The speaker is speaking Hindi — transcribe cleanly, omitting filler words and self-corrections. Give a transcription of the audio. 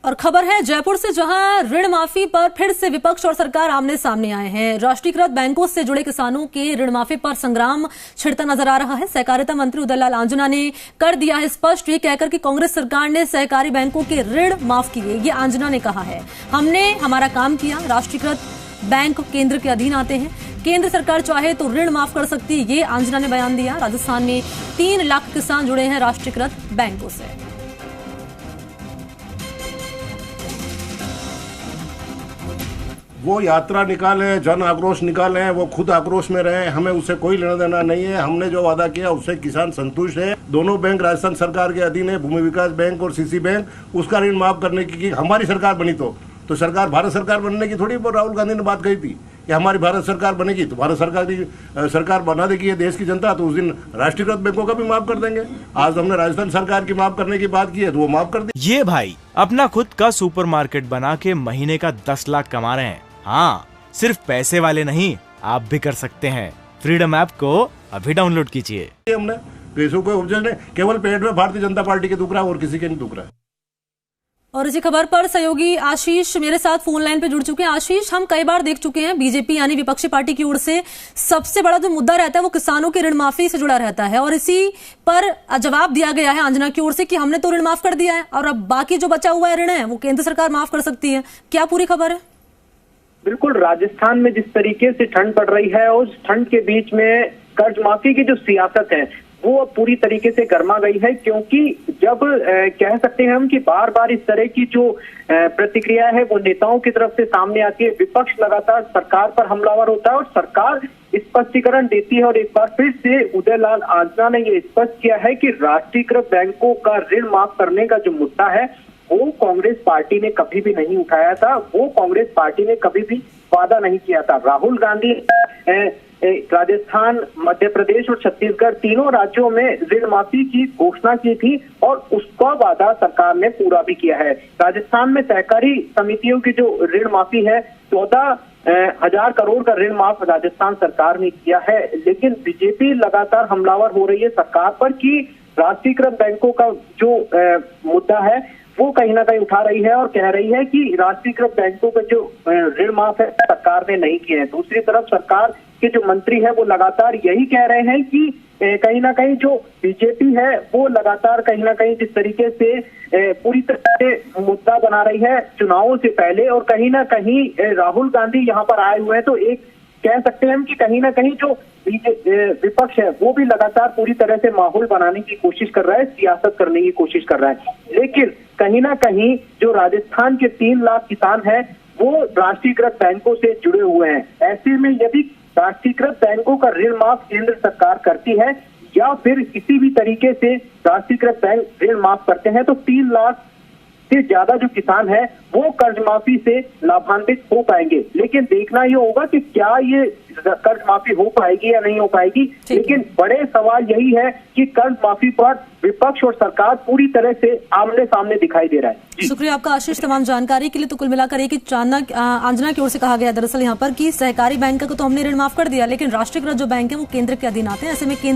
और खबर है जयपुर से, जहां ऋण माफी पर फिर से विपक्ष और सरकार आमने सामने आए हैं। राष्ट्रीयकृत बैंकों से जुड़े किसानों के ऋण माफी पर संग्राम छिड़ता नजर आ रहा है। सहकारिता मंत्री उदयलाल आंजना ने कर दिया है स्पष्ट, ये कहकर कि कांग्रेस सरकार ने सहकारी बैंकों के ऋण माफ किए। ये आंजना ने कहा है, हमने हमारा काम किया। राष्ट्रीयकृत बैंक केंद्र के अधीन आते हैं, केंद्र सरकार चाहे तो ऋण माफ कर सकती है, ये आंजना ने बयान दिया। राजस्थान में 3 लाख किसान जुड़े हैं राष्ट्रीयकृत बैंकों से। वो यात्रा निकाले, जन आक्रोश निकाले, वो खुद आक्रोश में रहे, हमें उससे कोई लेना देना नहीं है। हमने जो वादा किया उससे किसान संतुष्ट है। दोनों बैंक राजस्थान सरकार के अधीन है, भूमि विकास बैंक और सीसी बैंक। उसका ऋण माफ करने की हमारी सरकार बनी तो सरकार भारत सरकार बनने की थोड़ी राहुल गांधी ने बात कही थी कि हमारी भारत सरकार बनेगी तो भारत सरकार बना देगी ये देश की जनता, तो उस दिन राष्ट्रीयकृत बैंकों का भी माफ कर देंगे। आज हमने राजस्थान सरकार की माफ करने की बात की है तो वो माफ कर दी। ये भाई अपना खुद का सुपरमार्केट बना के महीने का 10 लाख कमा रहे हैं। हाँ, सिर्फ पैसे वाले नहीं, आप भी कर सकते हैं। फ्रीडम ऐप को अभी डाउनलोड कीजिए। हमने पैसों को उपजने केवल पेट में भारतीय जनता पार्टी के दुख रहा है और किसी के नहीं दुख रहा है। और इसी खबर पर सहयोगी आशीष मेरे साथ फोन लाइन पे जुड़ चुके हैं। आशीष, हम कई बार देख चुके हैं बीजेपी यानी विपक्षी पार्टी की ओर से सबसे बड़ा जो मुद्दा रहता है वो किसानों के ऋण माफी से जुड़ा रहता है, और इसी पर जवाब दिया गया है आंजना की ओर से कि हमने तो ऋण माफ कर दिया है और अब बाकी जो बचा हुआ है ऋण है वो केंद्र सरकार माफ कर सकती है। क्या पूरी खबर है? बिल्कुल, राजस्थान में जिस तरीके से ठंड पड़ रही है, उस ठंड के बीच में कर्ज माफी की जो सियासत है वो अब पूरी तरीके से गर्मा गई है। क्योंकि जब कह सकते हैं हम कि बार बार इस तरह की जो प्रतिक्रिया है वो नेताओं की तरफ से सामने आती है, विपक्ष लगातार सरकार पर हमलावर होता है और सरकार स्पष्टीकरण देती है। और एक बार फिर से उदयलाल आंजना ने ये स्पष्ट किया है कि राष्ट्रीयकृत बैंकों का ऋण माफ करने का जो मुद्दा है वो कांग्रेस पार्टी ने कभी भी नहीं उठाया था, वो कांग्रेस पार्टी ने कभी भी वादा नहीं किया था। राहुल गांधी राजस्थान, मध्य प्रदेश और छत्तीसगढ़ तीनों राज्यों में ऋण माफी की घोषणा की थी और उसका वादा सरकार ने पूरा भी किया है। राजस्थान में सहकारी समितियों की जो ऋण माफी है 14,000 करोड़ का ऋण माफ राजस्थान सरकार ने किया है। लेकिन बीजेपी लगातार हमलावर हो रही है सरकार पर कि राष्ट्रीयकृत बैंकों का जो मुद्दा है वो कहीं ना कहीं उठा रही है और कह रही है कि राष्ट्रीयकृत बैंकों का जो ऋण माफ है सरकार ने नहीं किए हैं। दूसरी तरफ सरकार के जो मंत्री है वो लगातार यही कह रहे हैं कि कहीं ना कहीं जो बीजेपी है वो लगातार कहीं ना कहीं जिस तरीके से पूरी तरह से मुद्दा बना रही है चुनावों से पहले, और कहीं ना कहीं राहुल गांधी यहाँ पर आए हुए हैं, तो एक कह सकते हैं कि कहीं ना कहीं जो विपक्ष है वो भी लगातार पूरी तरह से माहौल बनाने की कोशिश कर रहा है, सियासत करने की कोशिश कर रहा है। लेकिन कहीं ना कहीं जो राजस्थान के 3 लाख किसान हैं वो राष्ट्रीयकृत बैंकों से जुड़े हुए हैं। ऐसे में यदि राष्ट्रीयकृत बैंकों का ऋण माफ केंद्र सरकार करती है या फिर किसी भी तरीके से राष्ट्रीयकृत बैंक ऋण माफ करते हैं तो 3 लाख से ज्यादा जो किसान है वो कर्ज माफी से लाभान्वित हो पाएंगे। लेकिन देखना ये होगा कि क्या ये कर्ज माफी हो पाएगी या नहीं हो पाएगी। लेकिन बड़े सवाल यही है कि कर्ज माफी पर विपक्ष और सरकार पूरी तरह से आमने सामने दिखाई दे रहा है। शुक्रिया आपका आशीष तमाम जानकारी के लिए। तो कुल मिलाकर एक आंजना की ओर से कहा गया दरअसल यहाँ पर कि सहकारी बैंक का तो हमने ऋण माफ कर दिया, लेकिन राष्ट्रीयकृत जो बैंक है वो केंद्र के अधीन आते हैं। ऐसे में केंद्र